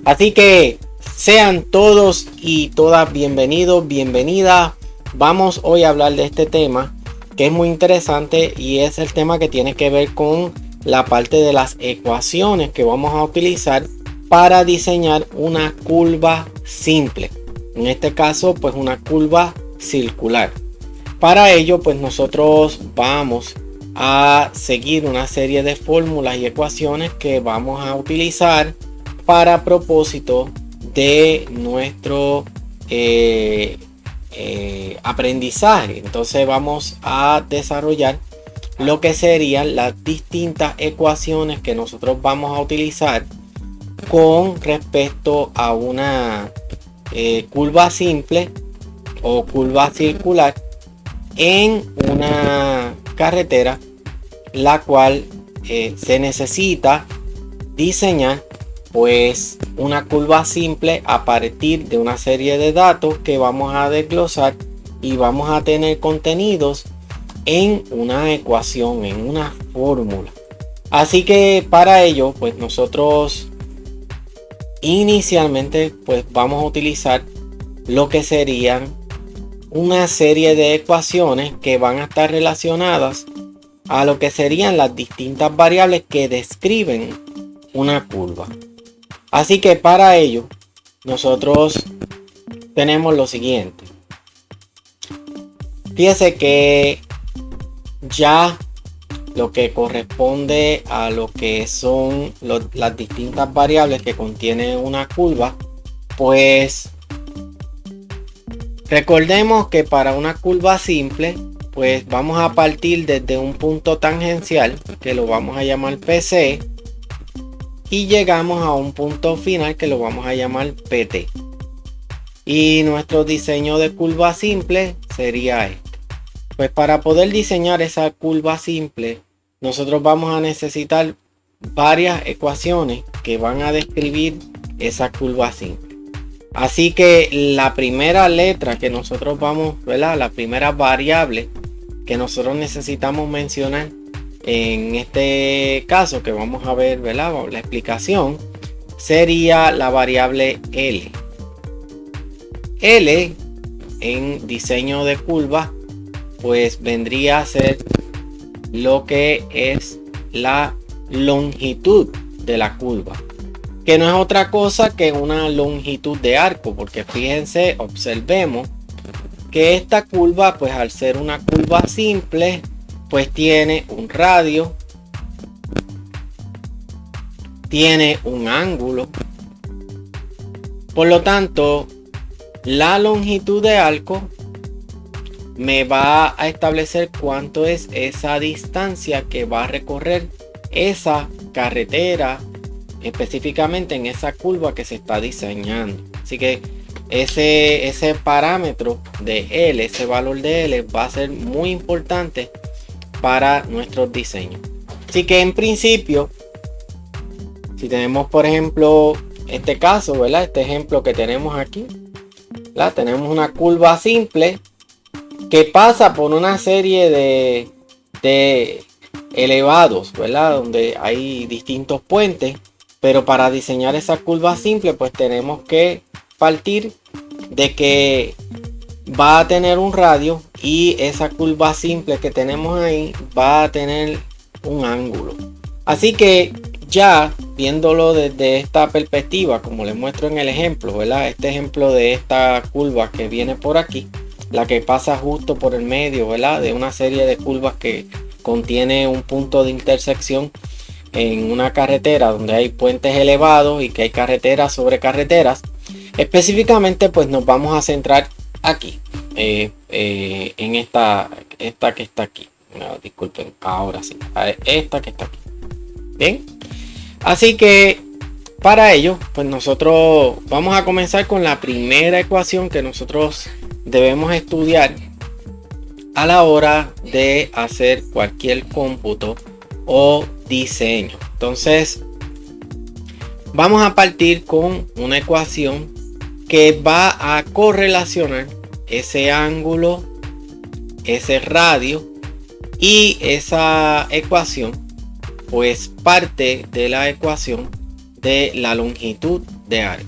Así que sean todos y todas bienvenidos, bienvenidas. Vamos hoy a hablar de este tema que es muy interesante y es el tema que tiene que ver con la parte de las ecuaciones que vamos a utilizar para diseñar una curva simple. En este caso, pues una curva circular. Para ello, pues nosotros vamos a seguir una serie de fórmulas y ecuaciones que vamos a utilizar para propósito de nuestro aprendizaje. Entonces vamos a desarrollar lo que serían las distintas ecuaciones que nosotros vamos a utilizar con respecto a una curva simple o curva circular en una carretera, la cual se necesita diseñar pues una curva simple a partir de una serie de datos que vamos a desglosar y vamos a tener contenidos en una ecuación, en una fórmula. Así que para ello pues nosotros inicialmente pues vamos a utilizar lo que serían una serie de ecuaciones que van a estar relacionadas a lo que serían las distintas variables que describen una curva. Así que para ello nosotros tenemos lo siguiente. Fíjese que ya lo que corresponde a lo que son las distintas variables que contiene una curva, pues recordemos que para una curva simple pues vamos a partir desde un punto tangencial que lo vamos a llamar PC y llegamos a un punto final que lo vamos a llamar PT, y nuestro diseño de curva simple sería este. Pues para poder diseñar esa curva simple nosotros vamos a necesitar varias ecuaciones que van a describir esa curva simple. Así que la primera letra que nosotros vamos, ¿verdad? La primera variable que nosotros necesitamos mencionar en este caso que vamos a ver, ¿verdad? La explicación sería la variable L. L en diseño de curva pues vendría a ser lo que es la longitud de la curva, que no es otra cosa que una longitud de arco, porque fíjense, observemos que esta curva pues al ser una curva simple pues tiene un radio, tiene un ángulo. Por lo tanto, la longitud de arco me va a establecer cuánto es esa distancia que va a recorrer esa carretera, específicamente en esa curva que se está diseñando. Así que ese parámetro de L, ese valor de L va a ser muy importante para nuestros diseños. Así que en principio, si tenemos por ejemplo este caso, ¿verdad? Este ejemplo que tenemos aquí, ¿verdad? Tenemos una curva simple que pasa por una serie de elevados, ¿verdad? Donde hay distintos puentes, pero para diseñar esa curva simple pues tenemos que partir de que va a tener un radio y esa curva simple que tenemos ahí va a tener un ángulo. Así que ya viéndolo desde esta perspectiva, como les muestro en el ejemplo, ¿verdad? Este ejemplo de esta curva que viene por aquí, la que pasa justo por el medio, ¿verdad? De una serie de curvas que contiene un punto de intersección en una carretera donde hay puentes elevados y que hay carreteras sobre carreteras. Específicamente pues nos vamos a centrar aquí en esta que está aquí. No, disculpen, ahora sí, esta que está aquí. Bien, así que para ello pues nosotros vamos a comenzar con la primera ecuación que nosotros debemos estudiar a la hora de hacer cualquier cómputo o diseño. Entonces vamos a partir con una ecuación que va a correlacionar ese ángulo, ese radio, y esa ecuación pues parte de la ecuación de la longitud de área.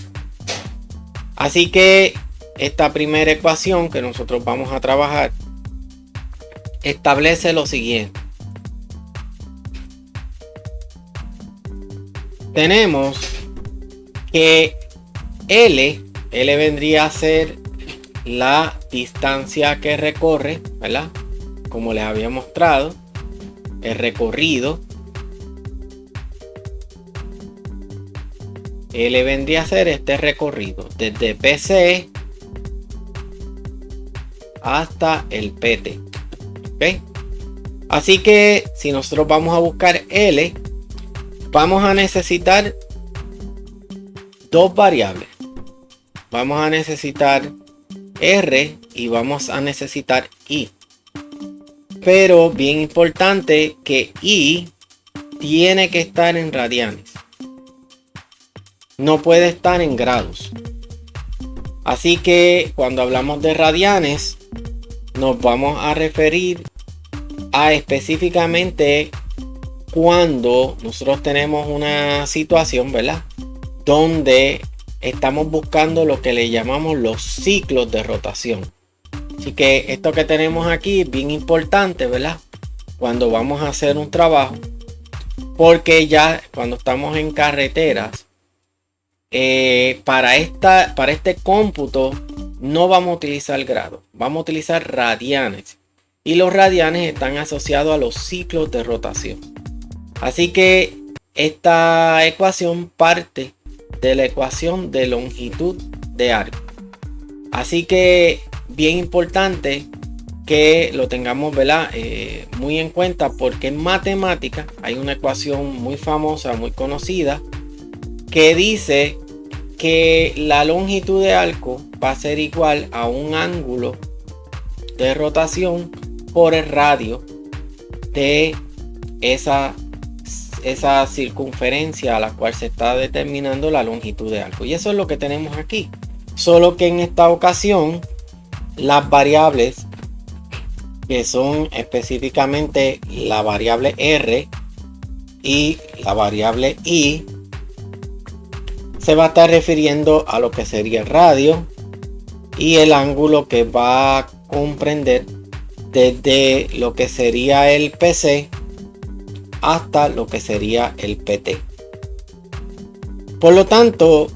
Así que esta primera ecuación que nosotros vamos a trabajar establece lo siguiente. Tenemos que L vendría a ser la distancia que recorre, ¿verdad? Como les había mostrado, el recorrido. L vendría a ser este recorrido desde PC hasta el PT. ¿Ok? Así que si nosotros vamos a buscar L, vamos a necesitar dos variables. Vamos a necesitar R y vamos a necesitar I. Pero bien importante que I tiene que estar en radianes. No puede estar en grados. Así que cuando hablamos de radianes, nos vamos a referir a específicamente cuando nosotros tenemos una situación, ¿verdad? Donde estamos buscando lo que le llamamos los ciclos de rotación. Así que esto que tenemos aquí es bien importante, ¿verdad? Cuando vamos a hacer un trabajo, porque ya cuando estamos en carreteras, para este cómputo no vamos a utilizar grados, vamos a utilizar radianes. Y los radianes están asociados a los ciclos de rotación. Así que esta ecuación parte de la ecuación de longitud de arco. Así que bien importante que lo tengamos, ¿verdad? Muy en cuenta, porque en matemática hay una ecuación muy famosa, muy conocida, que dice que la longitud de arco va a ser igual a un ángulo de rotación por el radio de esa circunferencia a la cual se está determinando la longitud de arco. Y eso es lo que tenemos aquí. Solo que en esta ocasión las variables, que son específicamente la variable R y la variable I, se va a estar refiriendo a lo que sería el radio y el ángulo que va a comprender desde lo que sería el PC hasta lo que sería el PT. Por lo tanto,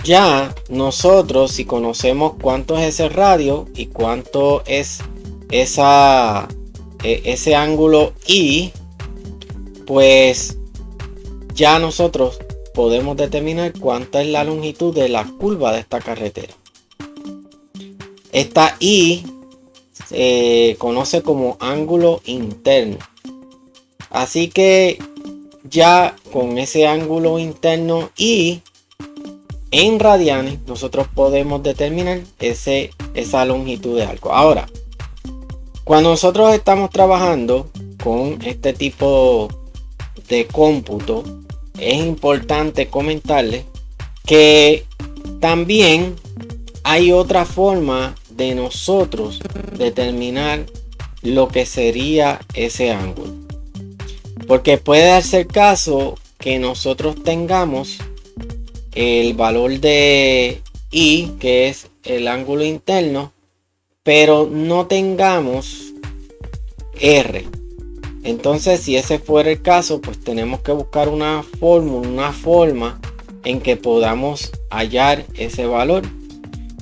ya nosotros, si conocemos cuánto es ese radio y cuánto es ese ángulo I, pues ya nosotros podemos determinar cuánta es la longitud de la curva de esta carretera. Esta I se conoce como ángulo interno. Así que ya con ese ángulo interno I en radianes, nosotros podemos determinar esa longitud de arco. Ahora, cuando nosotros estamos trabajando con este tipo de cómputo, es importante comentarles que también hay otra forma de nosotros determinar lo que sería ese ángulo. Porque puede darse el caso que nosotros tengamos el valor de I, que es el ángulo interno, pero no tengamos R. Entonces, si ese fuera el caso, pues tenemos que buscar una forma en que podamos hallar ese valor.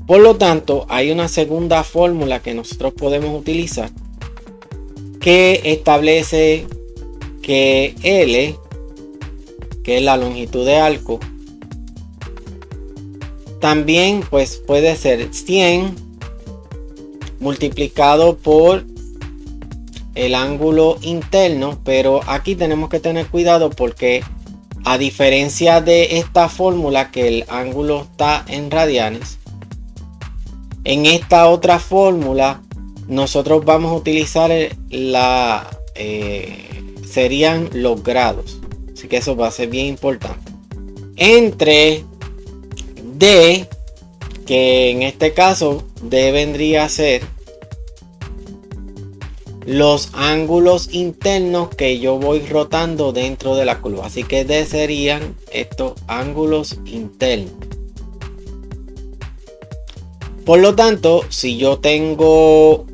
Por lo tanto, hay una segunda fórmula que nosotros podemos utilizar que establece que L, que es la longitud de arco, también pues puede ser 100 multiplicado por el ángulo interno, pero aquí tenemos que tener cuidado porque a diferencia de esta fórmula que el ángulo está en radianes, en esta otra fórmula nosotros vamos a utilizar serían los grados, así que eso va a ser bien importante. Entre D, que en este caso D vendría a ser los ángulos internos que yo voy rotando dentro de la curva. Así que D serían estos ángulos internos. Por lo tanto, si yo tengo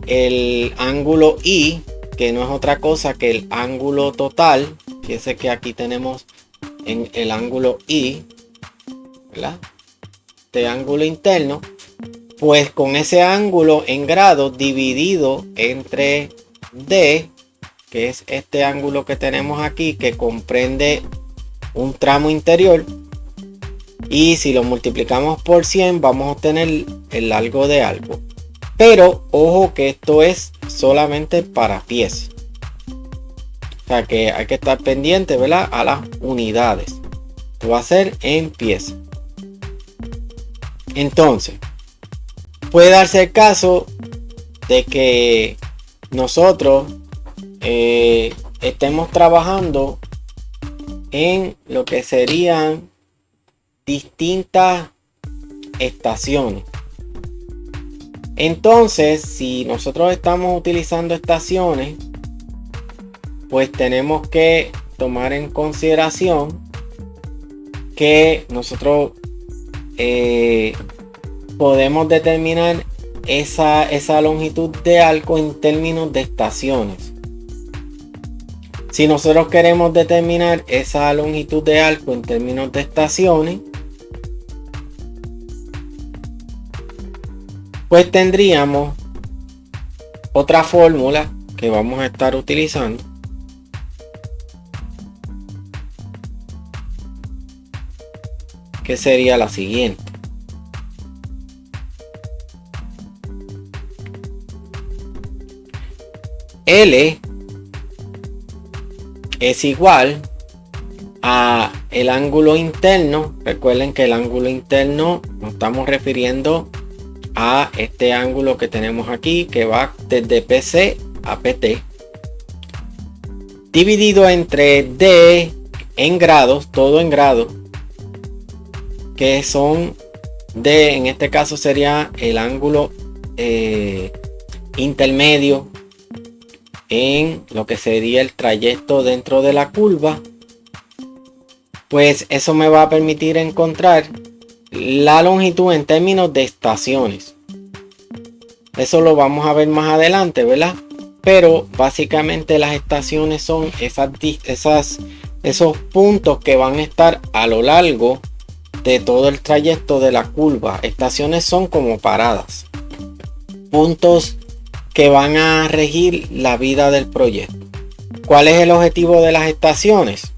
el ángulo I, que no es otra cosa que el ángulo total, fíjense que aquí tenemos en el ángulo I, ¿verdad? De ángulo interno, pues con ese ángulo en grados dividido entre D, que es este ángulo que tenemos aquí, que comprende un tramo interior, y si lo multiplicamos por 100 vamos a obtener el largo de algo. Pero ojo que esto es solamente para pies, o sea que hay que estar pendiente, ¿verdad?, a las unidades. Esto va a ser en pies. Entonces puede darse el caso de que nosotros estemos trabajando en lo que serían distintas estaciones. Entonces, si nosotros estamos utilizando estaciones, pues tenemos que tomar en consideración que nosotros podemos determinar esa longitud de arco en términos de estaciones. Si nosotros queremos determinar esa longitud de arco en términos de estaciones, pues tendríamos otra fórmula que vamos a estar utilizando, que sería la siguiente. L es igual a el ángulo interno. Recuerden que el ángulo interno nos estamos refiriendo a este ángulo que tenemos aquí, que va desde PC a PT, dividido entre D en grados, todo en grados, que son D, en este caso sería el ángulo intermedio en lo que sería el trayecto dentro de la curva. Pues eso me va a permitir encontrar la longitud en términos de estaciones. Eso lo vamos a ver más adelante, ¿verdad? Pero básicamente las estaciones son esos puntos que van a estar a lo largo de todo el trayecto de la curva. Estaciones son como paradas, puntos que van a regir la vida del proyecto. ¿Cuál es el objetivo de las estaciones?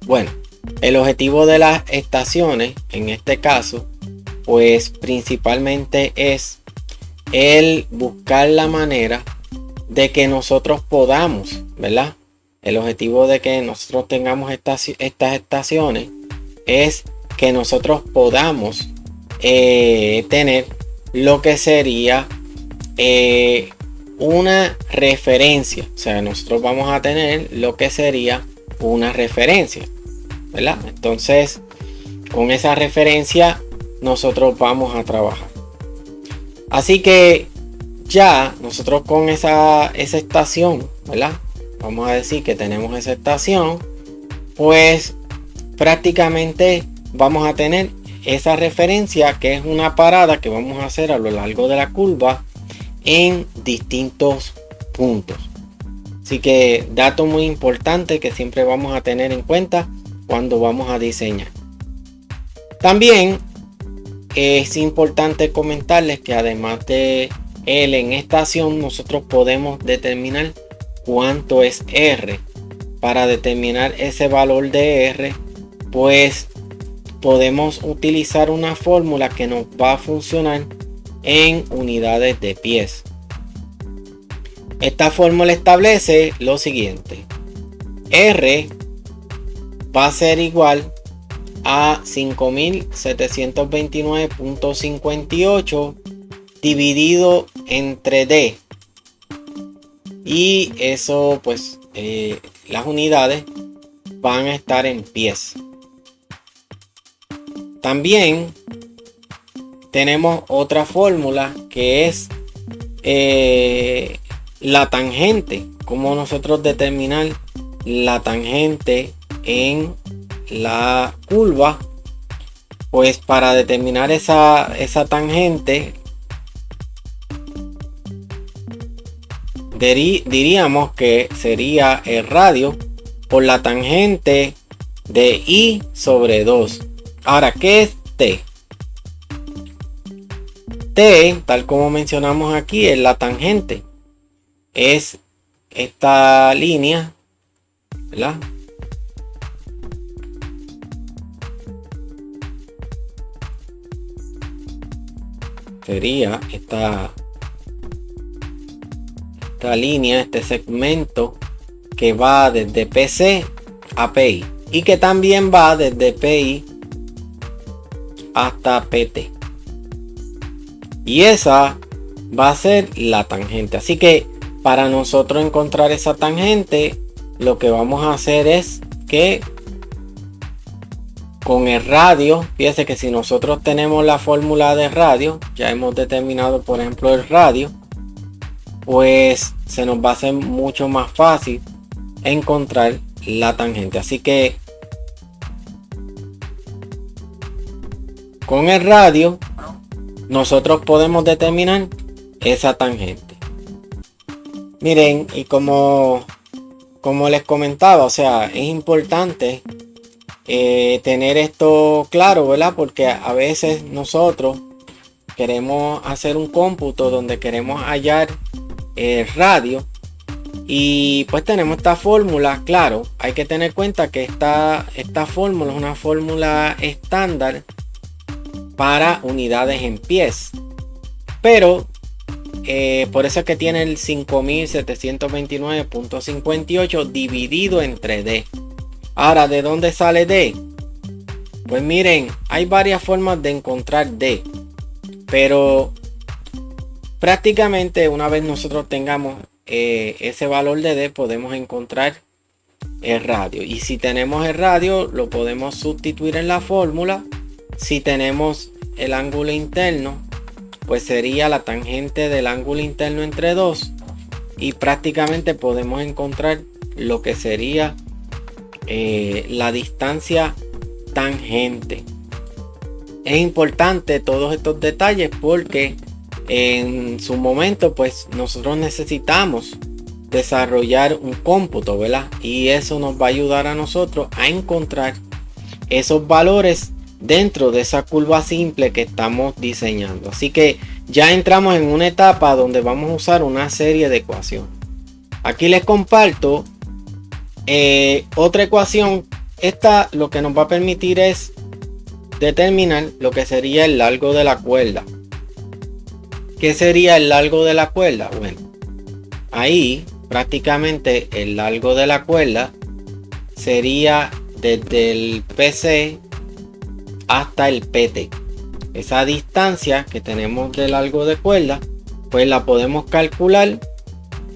Bueno, el objetivo de las estaciones en este caso, pues principalmente es el buscar la manera de que nosotros podamos, ¿verdad? El objetivo de que nosotros tengamos estas estaciones es que nosotros podamos tener lo que sería una referencia. O sea, nosotros vamos a tener lo que sería una referencia, ¿verdad? Entonces, con esa referencia nosotros vamos a trabajar. Así que ya nosotros con esa estación, ¿verdad? Vamos a decir que tenemos esa estación, pues prácticamente vamos a tener esa referencia, que es una parada que vamos a hacer a lo largo de la curva en distintos puntos. Así que dato muy importante que siempre vamos a tener en cuenta cuando vamos a diseñar. También es importante comentarles que además de L en estación, nosotros podemos determinar cuánto es R. Para determinar ese valor de R, pues podemos utilizar una fórmula que nos va a funcionar en unidades de pies. Esta fórmula establece lo siguiente: R va a ser igual a 5729.58 dividido entre D, y eso pues las unidades van a estar en pies. También tenemos otra fórmula que es la tangente, cómo nosotros determinar la tangente en la curva. Pues para determinar esa tangente, diríamos que sería el radio por la tangente de I sobre 2. Ahora, ¿qué es T? T, tal como mencionamos aquí, es la tangente. Es esta línea, ¿verdad? Sería esta línea, este segmento que va desde PC a PI y que también va desde PI hasta PT. Y esa va a ser la tangente. Así que para nosotros encontrar esa tangente, lo que vamos a hacer es que con el radio, fíjense que si nosotros tenemos la fórmula de radio, ya hemos determinado por ejemplo el radio, pues se nos va a hacer mucho más fácil encontrar la tangente. Así que con el radio nosotros podemos determinar esa tangente. Miren, y como les comentaba, o sea, es importante tener esto claro, ¿verdad? Porque a veces nosotros queremos hacer un cómputo donde queremos hallar el radio y pues tenemos esta fórmula. Claro, hay que tener cuenta que esta fórmula es una fórmula estándar para unidades en pies, pero por eso es que tiene el 5729.58 dividido entre D. Ahora, ¿de dónde sale D? Pues miren, hay varias formas de encontrar D, pero prácticamente una vez nosotros tengamos ese valor de D, podemos encontrar el radio. Y si tenemos el radio, lo podemos sustituir en la fórmula. Si tenemos el ángulo interno, pues sería la tangente del ángulo interno entre 2. Y prácticamente podemos encontrar lo que sería la distancia tangente. Es importante todos estos detalles porque en su momento pues nosotros necesitamos desarrollar un cómputo, ¿verdad? Y eso nos va a ayudar a nosotros a encontrar esos valores dentro de esa curva simple que estamos diseñando. Así que ya entramos en una etapa donde vamos a usar una serie de ecuaciones. Aquí les comparto otra ecuación. Esta lo que nos va a permitir es determinar lo que sería el largo de la cuerda. ¿Qué sería el largo de la cuerda? Bueno, ahí prácticamente el largo de la cuerda sería desde el PC hasta el PT. Esa distancia que tenemos de largo de cuerda, pues la podemos calcular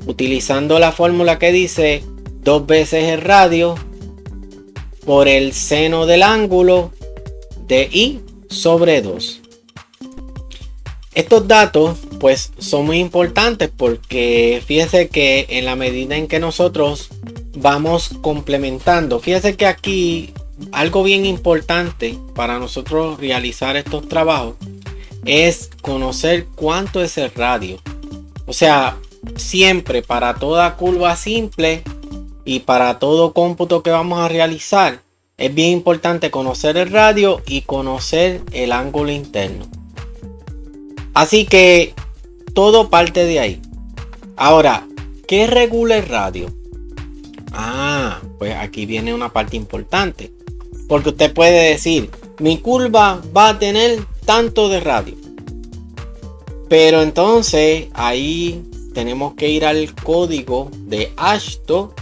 utilizando la fórmula que dice 2 veces el radio por el seno del ángulo de I sobre 2. Estos datos pues son muy importantes porque fíjense que en la medida en que nosotros vamos complementando, fíjense que aquí algo bien importante para nosotros realizar estos trabajos es conocer cuánto es el radio. O sea, siempre para toda curva simple y para todo cómputo que vamos a realizar, es bien importante conocer el radio y conocer el ángulo interno. Así que todo parte de ahí. Ahora, ¿qué regula el radio? Pues aquí viene una parte importante. Porque usted puede decir, mi curva va a tener tanto de radio. Pero entonces ahí tenemos que ir al código de AASHTO,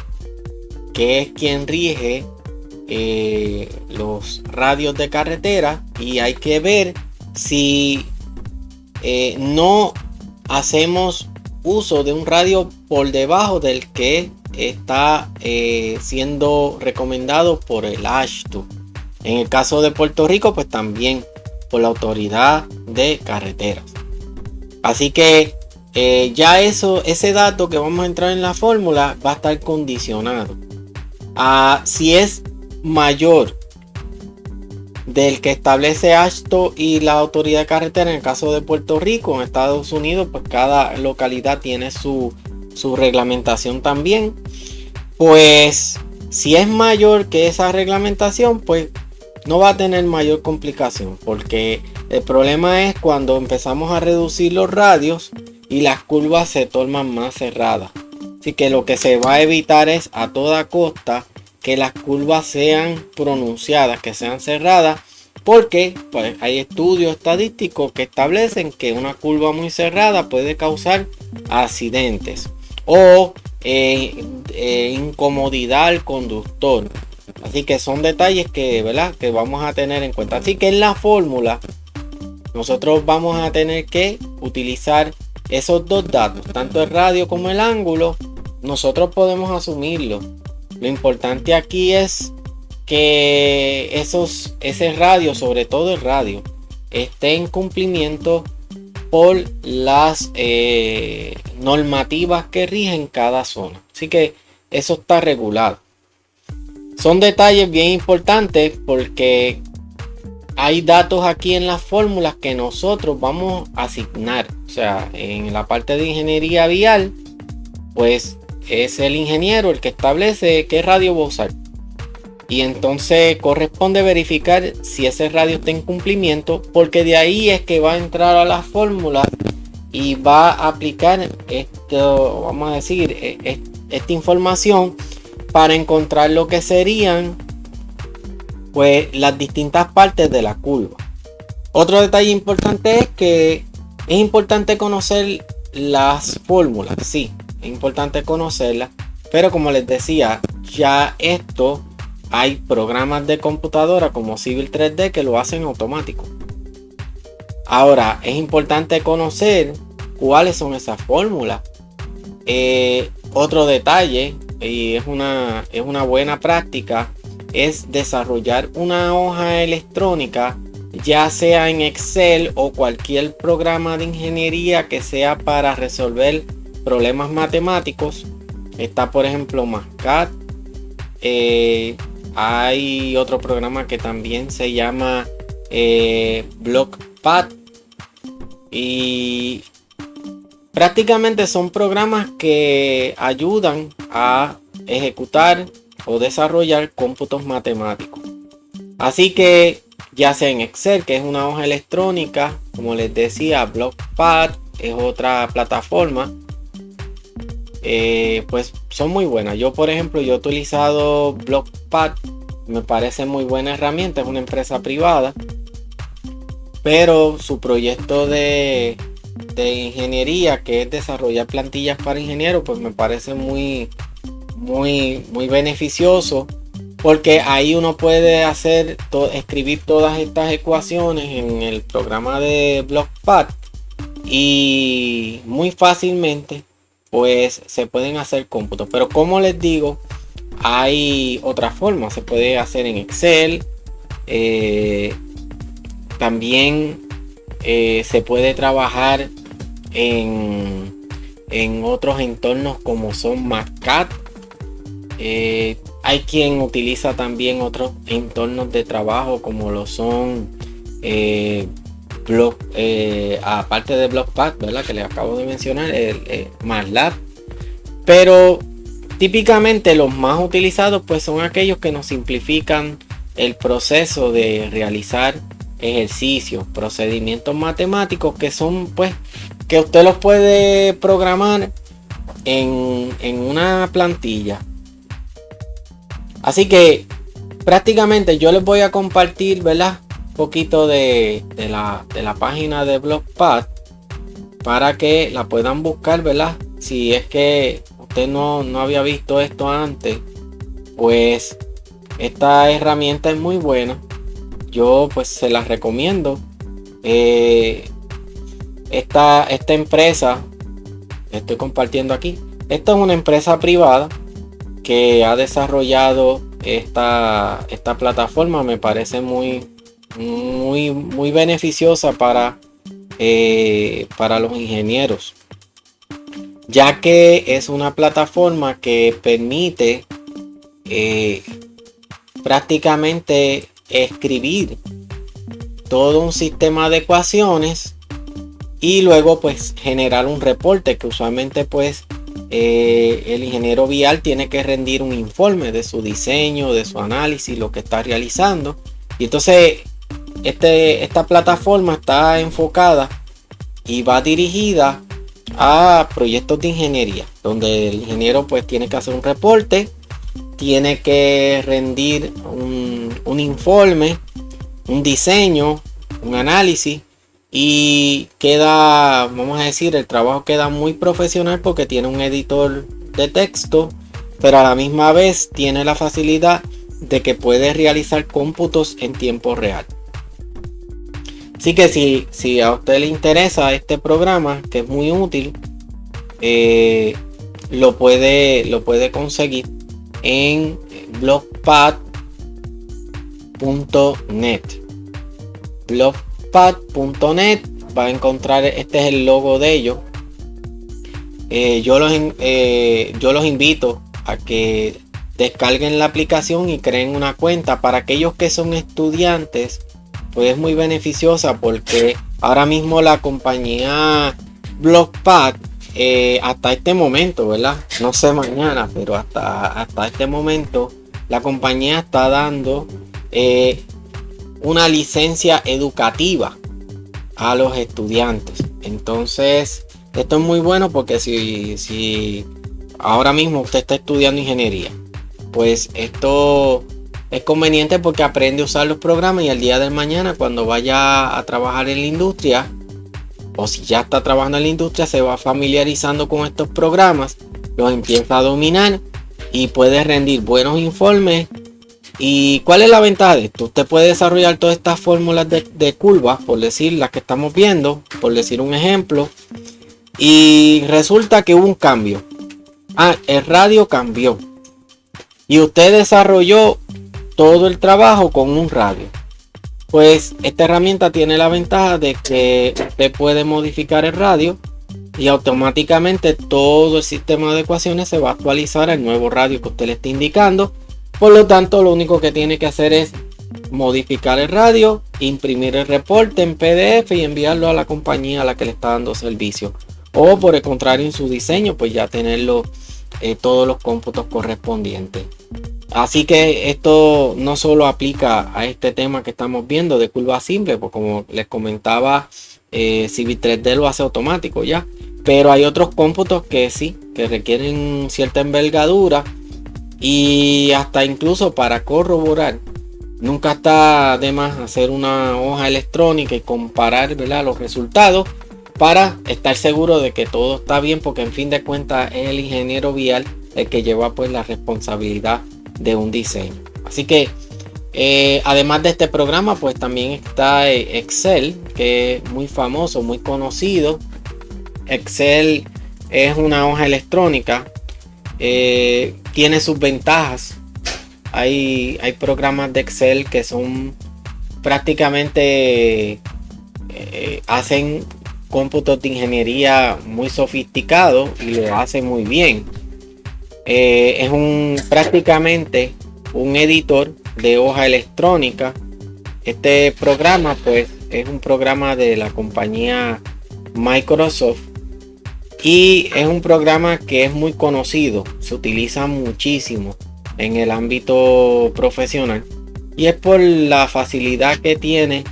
que es quien rige los radios de carretera. Y hay que ver si no hacemos uso de un radio por debajo del que está siendo recomendado por el AASHTO. En el caso de Puerto Rico, pues también por la Autoridad de Carreteras. Así que ya ese dato que vamos a entrar en la fórmula va a estar condicionado a si es mayor del que establece AASHTO y la autoridad de carretera. En el caso de Puerto Rico, en Estados Unidos, pues cada localidad tiene su reglamentación también. Pues si es mayor que esa reglamentación, pues no va a tener mayor complicación, porque el problema es cuando empezamos a reducir los radios y las curvas se tornan más cerradas. Así que lo que se va a evitar es a toda costa que las curvas sean pronunciadas, que sean cerradas, porque pues, hay estudios estadísticos que establecen que una curva muy cerrada puede causar accidentes o incomodidad al conductor. Así que son detalles que, ¿verdad?, que vamos a tener en cuenta. Así que en la fórmula nosotros vamos a tener que utilizar esos dos datos, tanto el radio como el ángulo. Nosotros podemos asumirlo. Lo importante aquí es que ese radio, sobre todo el radio, esté en cumplimiento por las normativas que rigen cada zona. Así que eso está regulado. Son detalles bien importantes porque hay datos aquí en las fórmulas que nosotros vamos a asignar. O sea, en la parte de ingeniería vial, pues es el ingeniero el que establece qué radio va a usar. Y entonces corresponde verificar si ese radio está en cumplimiento, porque de ahí es que va a entrar a la fórmula y va a aplicar esto, vamos a decir, esta información para encontrar lo que serían pues las distintas partes de la curva. Otro detalle importante es que es importante conocer las fórmulas, sí, es importante conocerlas, pero como les decía, ya esto hay programas de computadora como Civil 3D que lo hacen automático. Ahora es importante conocer cuáles son esas fórmulas. Otro detalle, y es una buena práctica, es desarrollar una hoja electrónica, ya sea en Excel o cualquier programa de ingeniería que sea para resolver problemas matemáticos. Está por ejemplo MATCAD. Hay otro programa que también se llama BlockPad, y prácticamente son programas que ayudan a ejecutar o desarrollar cómputos matemáticos. Así que ya sea en Excel, que es una hoja electrónica, como les decía, BlockPad es otra plataforma, pues son muy buenas. Yo por ejemplo, yo he utilizado BlockPad, me parece muy buena herramienta, es una empresa privada, pero su proyecto de ingeniería, que es desarrollar plantillas para ingenieros, pues me parece muy beneficioso, porque ahí uno puede escribir todas estas ecuaciones en el programa de BlockPad y muy fácilmente pues se pueden hacer cómputos. Pero como les digo, hay otras formas, se puede hacer en Excel, también se puede trabajar en otros entornos como son MATCAD. Hay quien utiliza también otros entornos de trabajo como lo son aparte de BlockPad, ¿verdad?, que les acabo de mencionar, el MATLAB. Pero típicamente los más utilizados pues son aquellos que nos simplifican el proceso de realizar ejercicios, procedimientos matemáticos, que son pues que usted los puede programar en una plantilla. Así que prácticamente yo les voy a compartir, ¿verdad?, un poquito de la página de BlockPad para que la puedan buscar, ¿verdad? Si es que usted no había visto esto antes, pues esta herramienta es muy buena. Yo pues se las recomiendo. Esta empresa que estoy compartiendo aquí, esta es una empresa privada que ha desarrollado esta plataforma. Me parece muy beneficiosa para los ingenieros. ya que es una plataforma que permite prácticamente escribir todo un sistema de ecuaciones y luego pues generar un reporte que usualmente pues el ingeniero vial tiene que rendir un informe de su diseño, de su análisis, lo que está realizando. Y entonces esta plataforma está enfocada y va dirigida a proyectos de ingeniería, donde el ingeniero pues tiene que hacer un reporte, tiene que rendir un informe, un diseño, un análisis, y queda, vamos a decir, el trabajo queda muy profesional porque tiene un editor de texto, pero a la misma vez tiene la facilidad de que puede realizar cómputos en tiempo real. Así que si a usted le interesa este programa, que es muy útil, lo puede conseguir en blogspot.net. Blogspot.net va a encontrar, este es el logo de ellos. Yo los invito a que descarguen la aplicación y creen una cuenta. Para aquellos que son estudiantes, pues es muy beneficiosa, porque ahora mismo la compañía Blogspot, hasta este momento, ¿verdad? No sé mañana, pero hasta este momento la compañía está dando una licencia educativa a los estudiantes. Entonces esto es muy bueno, porque si ahora mismo usted está estudiando ingeniería, pues esto es conveniente porque aprende a usar los programas, y al día de mañana, cuando vaya a trabajar en la industria, o si ya está trabajando en la industria, se va familiarizando con estos programas, los empieza a dominar y puede rendir buenos informes. ¿Y cuál es la ventaja de esto? Usted puede desarrollar todas estas fórmulas de curvas, por decir las que estamos viendo, por decir un ejemplo, y resulta que hubo un cambio. El radio cambió y usted desarrolló todo el trabajo con un radio. Pues esta herramienta tiene la ventaja de que usted puede modificar el radio y automáticamente todo el sistema de ecuaciones se va a actualizar al nuevo radio que usted le está indicando. Por lo tanto, lo único que tiene que hacer es modificar el radio, imprimir el reporte en PDF y enviarlo a la compañía a la que le está dando servicio. O por el contrario, en su diseño, pues ya tenerlo todos los cómputos correspondientes. Así que esto no solo aplica a este tema que estamos viendo de curva simple, pues como les comentaba, Civil 3D lo hace automático ya. Pero hay otros cómputos que sí, que requieren cierta envergadura. Y hasta incluso para corroborar, nunca está de más hacer una hoja electrónica y comparar, ¿verdad?, los resultados, para estar seguro de que todo está bien, porque en fin de cuentas es el ingeniero vial el que lleva pues la responsabilidad de un diseño. Así que además de este programa, pues también está Excel, que es muy famoso, muy conocido. Excel es una hoja electrónica. Tiene sus ventajas. Hay programas de Excel que son prácticamente hacen cómputos de ingeniería muy sofisticados y lo hacen muy bien. Es prácticamente un editor de hoja electrónica. Este programa pues es un programa de la compañía Microsoft. Y es un programa que es muy conocido, se utiliza muchísimo en el ámbito profesional, y es por la facilidad que tiene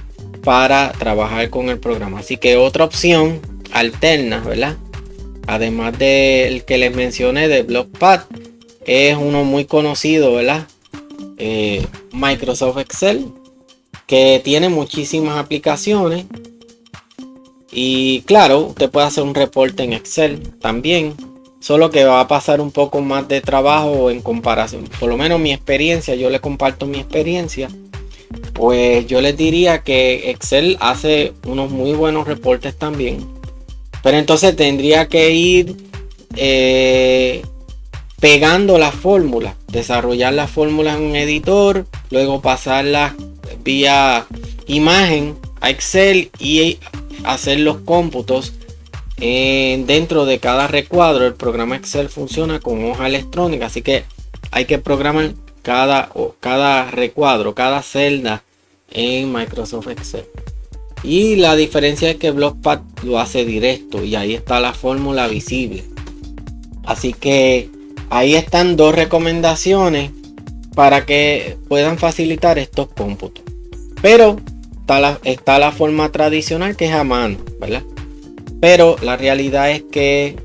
para trabajar con el programa. Así que otra opción alterna, ¿verdad?, además del que les mencioné de Blogspot, es uno muy conocido, ¿verdad?, Microsoft Excel, que tiene muchísimas aplicaciones. Y claro, usted puede hacer un reporte en Excel también, solo que va a pasar un poco más de trabajo en comparación. Por lo menos mi experiencia, yo le comparto mi experiencia. Pues yo les diría que Excel hace unos muy buenos reportes también. Pero entonces tendría que ir pegando las fórmulas, desarrollar las fórmulas en un editor, luego pasarlas vía imagen a Excel y hacer los cómputos dentro de cada recuadro el programa Excel funciona con hoja electrónica, así que hay que programar cada recuadro, cada celda en Microsoft Excel. Y la diferencia es que BlockPad lo hace directo y ahí está la fórmula visible. Así que ahí están dos recomendaciones para que puedan facilitar estos cómputos. Pero está la forma tradicional, que es a mano, ¿verdad? Pero la realidad es que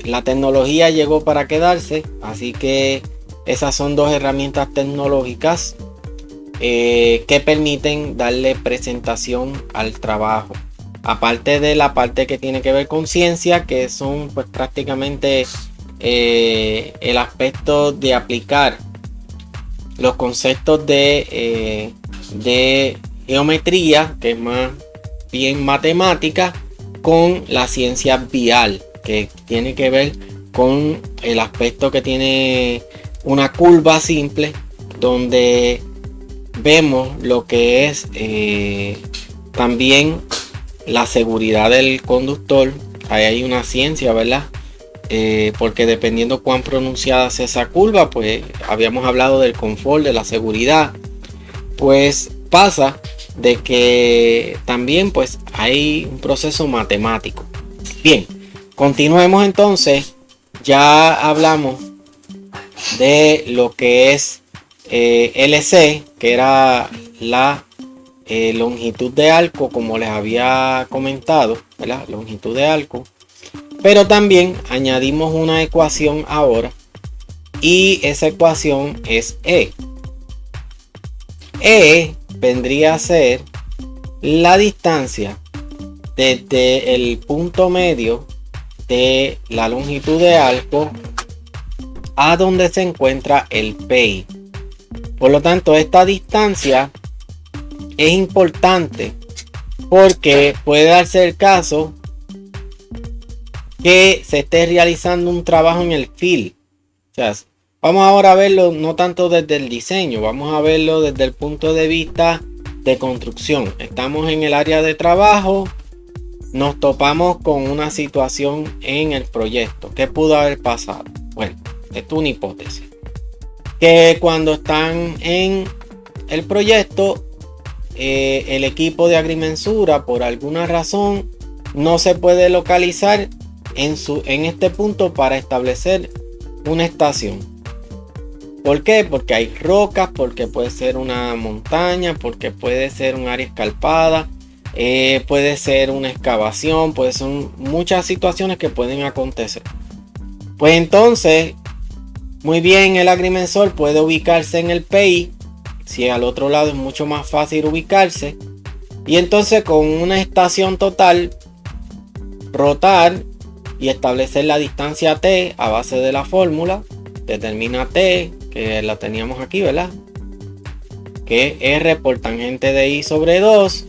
la tecnología llegó para quedarse, así que esas son dos herramientas tecnológicas que permiten darle presentación al trabajo. Aparte de la parte que tiene que ver con ciencia, que son pues prácticamente el aspecto de aplicar los conceptos de geometría, que es más bien matemática, con la ciencia vial, que tiene que ver con el aspecto que tiene una curva simple, donde vemos lo que es también la seguridad del conductor. Ahí hay una ciencia, ¿verdad? Porque dependiendo cuán pronunciada sea esa curva, pues habíamos hablado del confort, de la seguridad, pues pasa de que también pues hay un proceso matemático. Bien, continuemos entonces. Ya hablamos de lo que es LC, que era la longitud de arco, como les había comentado, ¿verdad? Longitud de arco. Pero también añadimos una ecuación ahora, y esa ecuación es E. E vendría a ser la distancia desde el punto medio de la longitud de arco a donde se encuentra el PI. Por lo tanto, esta distancia es importante porque puede darse el caso que se esté realizando un trabajo en el field. O sea, vamos ahora a verlo no tanto desde el diseño, vamos a verlo desde el punto de vista de construcción. Estamos en el área de trabajo, nos topamos con una situación en el proyecto. ¿Qué pudo haber pasado? Bueno, esto es una hipótesis. Que cuando están en el proyecto, el equipo de agrimensura por alguna razón no se puede localizar en este punto para establecer una estación. ¿Por qué? Porque hay rocas, porque puede ser una montaña, porque puede ser un área escarpada, puede ser una excavación, puede ser muchas situaciones que pueden acontecer. Pues entonces, muy bien, el agrimensor puede ubicarse en el PI. Si al otro lado es mucho más fácil ubicarse, y entonces con una estación total rotar y establecer la distancia T a base de la fórmula. Determina T, que la teníamos aquí, ¿verdad? Que es R por tangente de I sobre 2.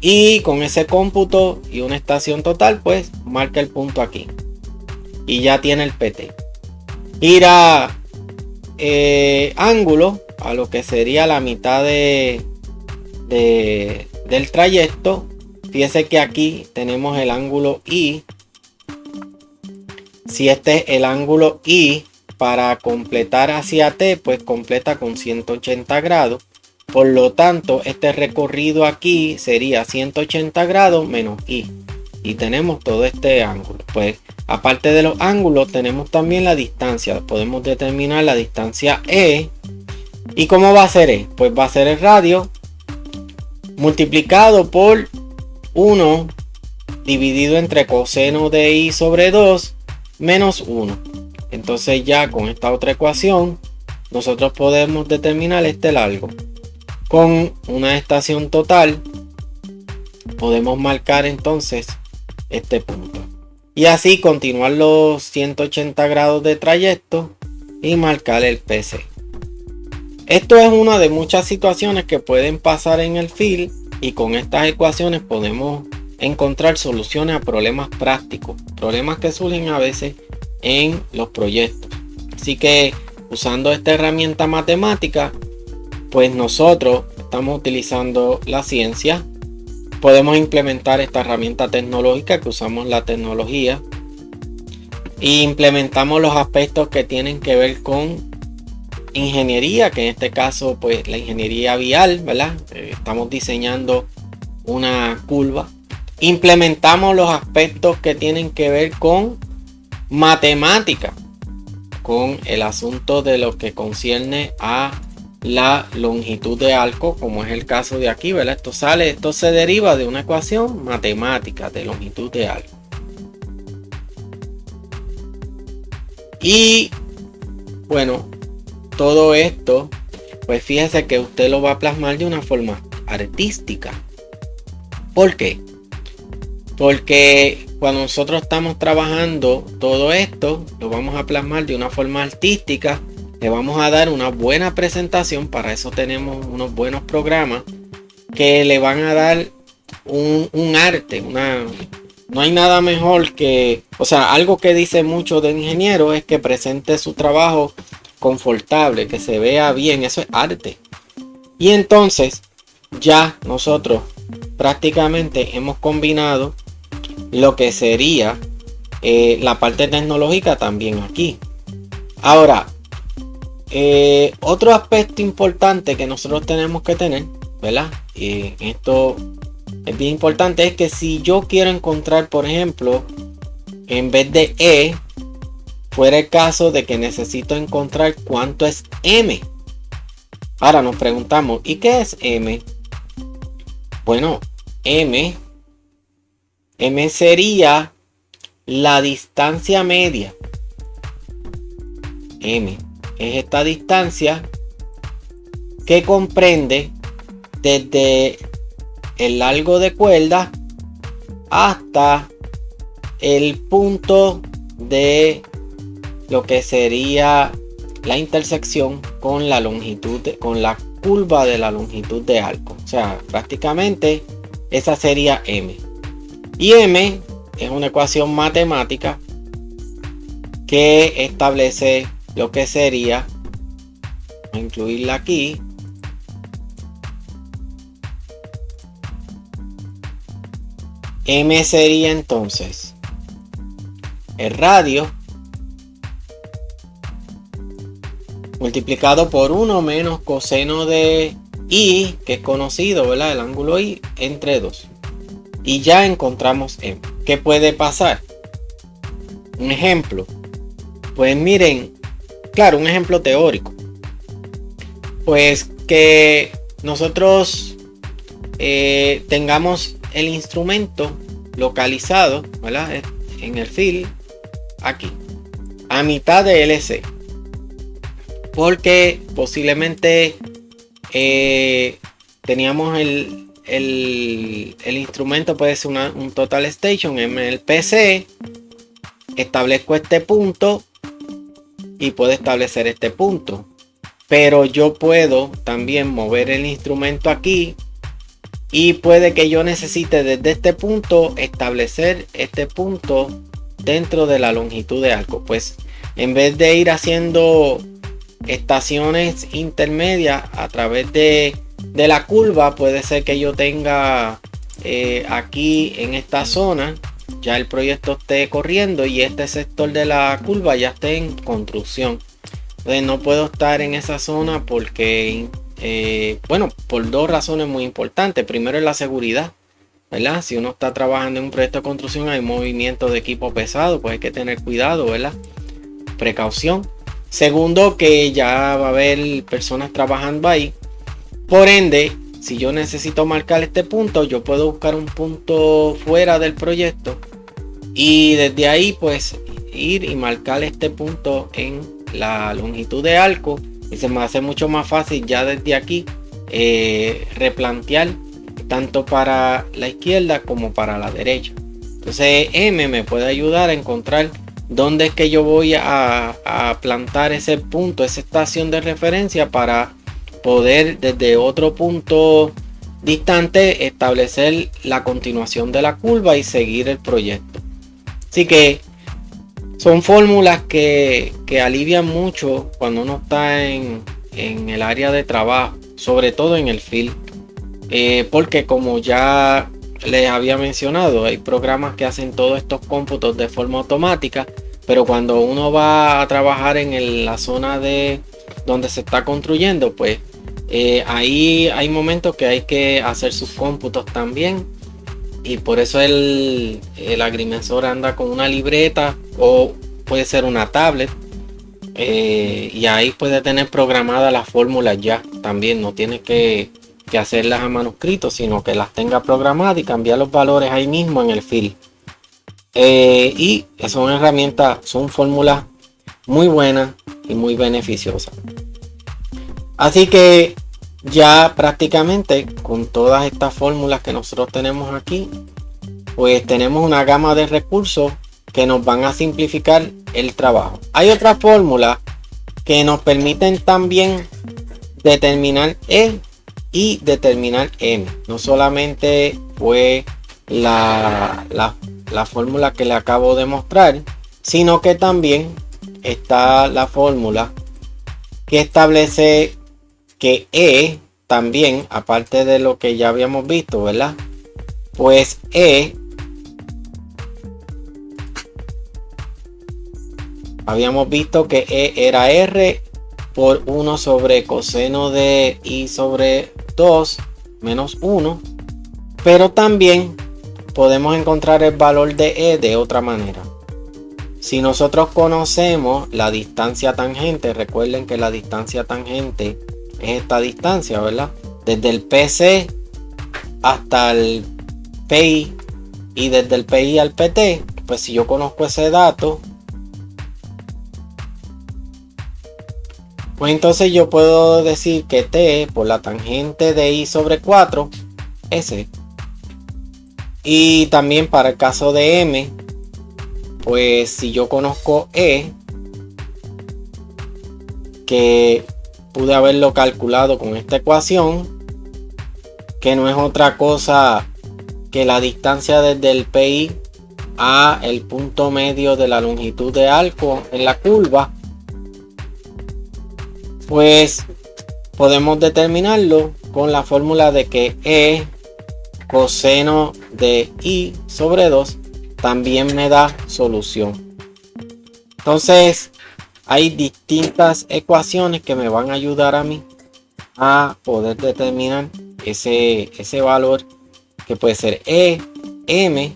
Y con ese cómputo y una estación total, pues marca el punto aquí. Y ya tiene el PT. Ir a ángulo, a lo que sería la mitad del trayecto. Fíjese que aquí tenemos el ángulo I. Si este es el ángulo I, para completar hacia T, pues completa con 180 grados. Por lo tanto, este recorrido aquí sería 180 grados menos I. Y tenemos todo este ángulo. Pues aparte de los ángulos, tenemos también la distancia. Podemos determinar la distancia E. ¿Y cómo va a ser E? Pues va a ser el radio multiplicado por 1 dividido entre coseno de I sobre 2 menos 1. Entonces ya con esta otra ecuación nosotros podemos determinar este largo. Con una estación total podemos marcar entonces este punto. Y así continuar los 180 grados de trayecto y marcar el PC. Esto es una de muchas situaciones que pueden pasar en el field, y con estas ecuaciones podemos encontrar soluciones a problemas prácticos, problemas que surgen a veces en los proyectos. Así que usando esta herramienta matemática, pues nosotros estamos utilizando la ciencia podemos implementar esta herramienta tecnológica, que usamos la tecnología e implementamos los aspectos que tienen que ver con ingeniería, que en este caso pues la ingeniería vial, ¿verdad? Estamos diseñando una curva. Implementamos los aspectos que tienen que ver con matemática, con el asunto de lo que concierne a la longitud de arco, como es el caso de aquí, ¿verdad? Esto se deriva de una ecuación matemática de longitud de arco. Y bueno, todo esto, pues fíjese que usted lo va a plasmar de una forma artística. ¿Por qué? Porque cuando nosotros estamos trabajando todo esto, lo vamos a plasmar de una forma artística. Le vamos a dar una buena presentación. Para eso tenemos unos buenos programas que le van a dar un arte. No hay nada mejor que, o sea, algo que dice mucho de ingeniero es que presente su trabajo confortable, que se vea bien. Eso es arte. Y entonces ya nosotros prácticamente hemos combinado lo que sería la parte tecnológica también aquí. Ahora, otro aspecto importante que nosotros tenemos que tener, ¿verdad? Esto es bien importante, es que si yo quiero encontrar, por ejemplo, en vez de E, fuera el caso de que necesito encontrar cuánto es M. Ahora nos preguntamos, ¿y qué es M? Bueno, M sería la distancia media. M es esta distancia que comprende desde el largo de cuerda hasta el punto de lo que sería la intersección con la longitud, con la curva de la longitud de arco. O sea, prácticamente esa sería M. Y M es una ecuación matemática que establece lo que sería, voy a incluirla aquí, M sería entonces el radio multiplicado por 1 menos coseno de I, que es conocido, ¿verdad? El ángulo I, entre 2. Y ya encontramos M. ¿Qué puede pasar? Un ejemplo. Pues miren, claro, un ejemplo teórico. Pues que nosotros tengamos el instrumento localizado, ¿verdad? En el field, aquí, a mitad de LC. Porque posiblemente teníamos el instrumento, puede ser un total station en el PC. Establezco este punto y puedo establecer este punto, pero yo puedo también mover el instrumento aquí y puede que yo necesite desde este punto establecer este punto dentro de la longitud de arco. Pues en vez de ir haciendo estaciones intermedias a través de la curva, puede ser que yo tenga aquí en esta zona ya el proyecto esté corriendo y este sector de la curva ya esté en construcción. Entonces no puedo estar en esa zona porque bueno, por dos razones muy importantes. Primero es la seguridad, ¿verdad? Si uno está trabajando en un proyecto de construcción, hay movimiento de equipo pesado, pues hay que tener cuidado, ¿verdad? Precaución. Segundo, que ya va a haber personas trabajando ahí. Por ende, si yo necesito marcar este punto, yo puedo buscar un punto fuera del proyecto y desde ahí pues ir y marcar este punto en la longitud de arco, y se me hace mucho más fácil ya desde aquí replantear tanto para la izquierda como para la derecha. Entonces M me puede ayudar a encontrar dónde es que yo voy a plantar ese punto, esa estación de referencia, para poder desde otro punto distante establecer la continuación de la curva y seguir el proyecto. Así que son fórmulas que alivian mucho cuando uno está en el área de trabajo, sobre todo en el field, porque como ya les había mencionado, hay programas que hacen todos estos cómputos de forma automática, pero cuando uno va a trabajar en la zona de donde se está construyendo, pues ahí hay momentos que hay que hacer sus cómputos también, y por eso el agrimensor anda con una libreta o puede ser una tablet, y ahí puede tener programadas las fórmulas ya también. No tiene que hacerlas a manuscrito, sino que las tenga programadas y cambiar los valores ahí mismo en el fil. Y son herramientas, son fórmulas muy buenas y muy beneficiosas. Así que ya prácticamente con todas estas fórmulas que nosotros tenemos aquí, pues tenemos una gama de recursos que nos van a simplificar el trabajo. Hay otras fórmulas que nos permiten también determinar E y determinar M. No solamente fue la fórmula que le acabo de mostrar, sino que también está la fórmula que establece que E también, aparte de lo que ya habíamos visto, ¿verdad? Pues E, habíamos visto que E era R por 1 sobre coseno de I sobre 2 menos 1, pero también podemos encontrar el valor de E de otra manera. Si nosotros conocemos la distancia tangente, recuerden que la distancia tangente es esta distancia, ¿verdad? Desde el PC hasta el PI y desde el PI al PT, pues si yo conozco ese dato, pues entonces yo puedo decir que T por la tangente de I sobre 4 es E. Y también para el caso de M, pues si yo conozco E, que pude haberlo calculado con esta ecuación, que no es otra cosa que la distancia desde el PI a el punto medio de la longitud de arco en la curva, pues podemos determinarlo con la fórmula de que E coseno de I sobre 2 también me da solución. Entonces hay distintas ecuaciones que me van a ayudar a mí a poder determinar ese valor que puede ser E, M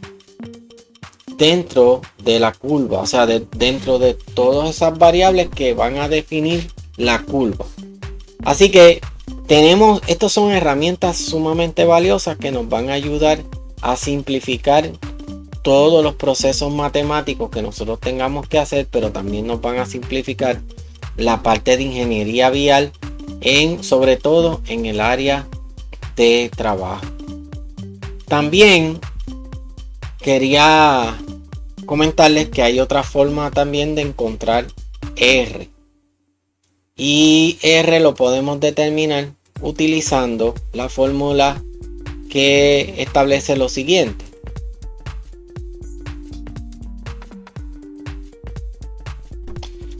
dentro de la curva, o sea, dentro de todas esas variables que van a definir la curva. Así que estas son herramientas sumamente valiosas que nos van a ayudar a simplificar todos los procesos matemáticos que nosotros tengamos que hacer, pero también nos van a simplificar la parte de ingeniería vial, sobre todo en el área de trabajo. También quería comentarles que hay otra forma también de encontrar R. Y R lo podemos determinar utilizando la fórmula que establece lo siguiente.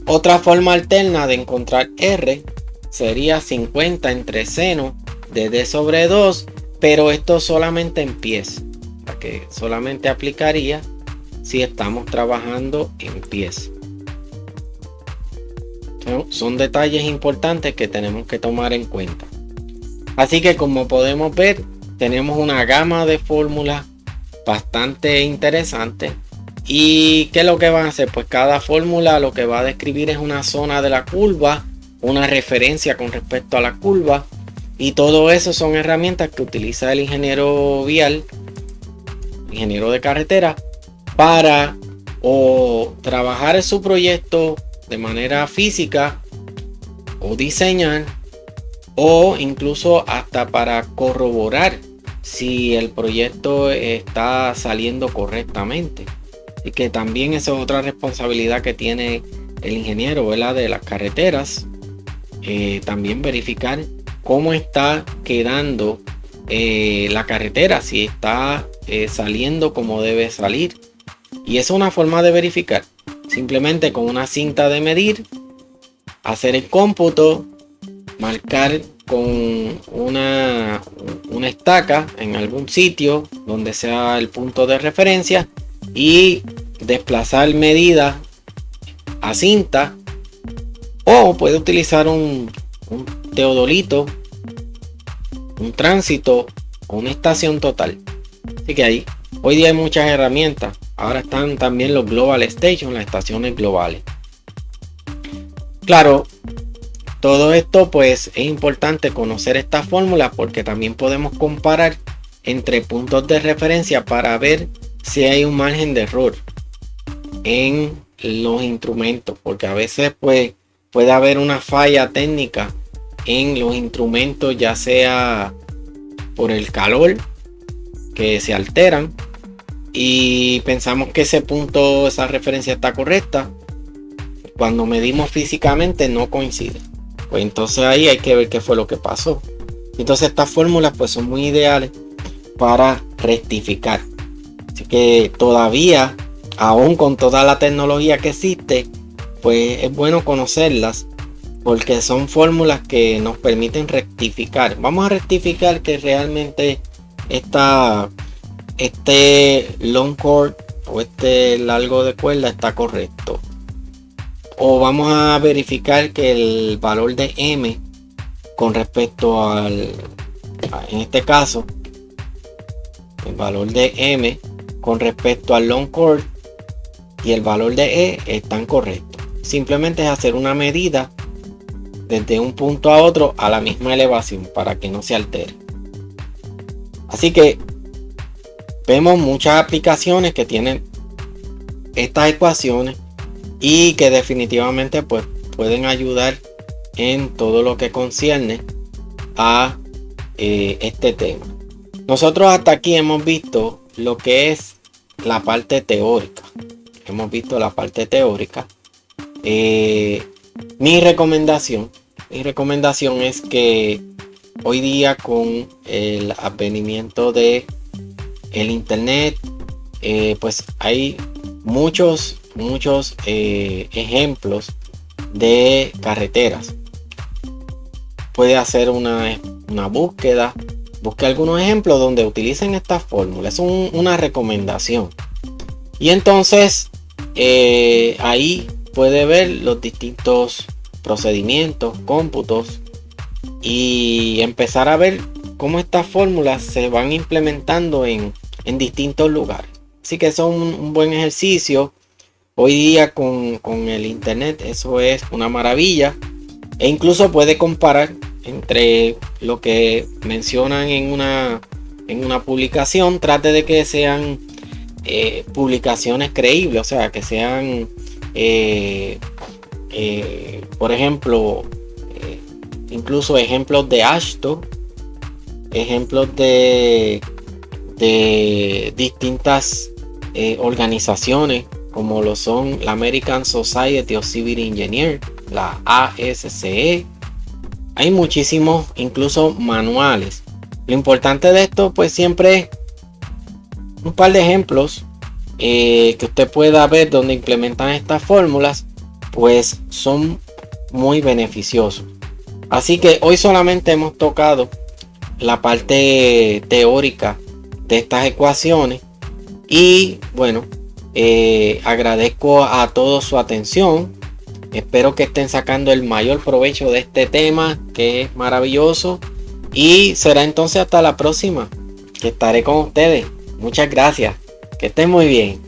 Otra forma alterna de encontrar R sería 50 entre seno de D sobre 2, pero esto solamente en pies, que solamente aplicaría si estamos trabajando en pies. Son detalles importantes que tenemos que tomar en cuenta. Así que como podemos ver, tenemos una gama de fórmulas bastante interesante. ¿Y qué es lo que van a hacer? Pues cada fórmula lo que va a describir es una zona de la curva, una referencia con respecto a la curva, y todo eso son herramientas que utiliza el ingeniero vial, ingeniero de carretera, para o trabajar en su proyecto de manera física o diseñar, o incluso hasta para corroborar si el proyecto está saliendo correctamente. Y que también esa es otra responsabilidad que tiene el ingeniero, ¿verdad?, de las carreteras. También verificar cómo está quedando la carretera, si está saliendo como debe salir. Y esa es una forma de verificar. Simplemente con una cinta de medir, hacer el cómputo, marcar con una una estaca en algún sitio donde sea el punto de referencia y desplazar medidas a cinta, o puede utilizar un teodolito, un tránsito o una estación total. Así que hoy día hay muchas herramientas. Ahora están también los Global Stations, las estaciones globales. Claro, todo esto pues es importante conocer estas fórmulas porque también podemos comparar entre puntos de referencia para ver si hay un margen de error en los instrumentos, porque a veces pues puede haber una falla técnica en los instrumentos, ya sea por el calor que se alteran y pensamos que ese punto, esa referencia está correcta, cuando medimos físicamente no coincide. Pues entonces ahí hay que ver qué fue lo que pasó. Entonces estas fórmulas pues son muy ideales para rectificar. Así que todavía, aún con toda la tecnología que existe, pues es bueno conocerlas porque son fórmulas que nos permiten rectificar. Vamos a rectificar que realmente este long cord o este largo de cuerda está correcto. O vamos a verificar que el valor de M con respecto en este caso, el valor de M con respecto al long cord y el valor de E están correctos. Simplemente es hacer una medida desde un punto a otro a la misma elevación para que no se altere. Así que vemos muchas aplicaciones que tienen estas ecuaciones y que definitivamente pues pueden ayudar en todo lo que concierne a este tema. Nosotros hasta aquí hemos visto lo que es la parte teórica. Mi recomendación es que hoy día con el advenimiento de el internet, pues hay muchos ejemplos de carreteras. Puede hacer una búsqueda, busque algunos ejemplos donde utilicen estas fórmulas. Es una recomendación. Y entonces ahí puede ver los distintos procedimientos, cómputos y empezar a ver cómo estas fórmulas se van implementando en distintos lugares. Así que eso es un buen ejercicio. Hoy día con el internet eso es una maravilla. E incluso puede comparar entre lo que mencionan en una publicación. Trate de que sean publicaciones creíbles, o sea, que sean por ejemplo incluso ejemplos de AASHTO, ejemplos de distintas organizaciones como lo son la American Society of Civil Engineers, la ASCE. Hay muchísimos incluso manuales. Lo importante de esto pues siempre es un par de ejemplos que usted pueda ver donde implementan estas fórmulas, pues son muy beneficiosos. Así que hoy solamente hemos tocado la parte teórica de estas ecuaciones y bueno, agradezco a todos su atención. Espero que estén sacando el mayor provecho de este tema que es maravilloso y será entonces hasta la próxima que estaré con ustedes. Muchas gracias, que estén muy bien.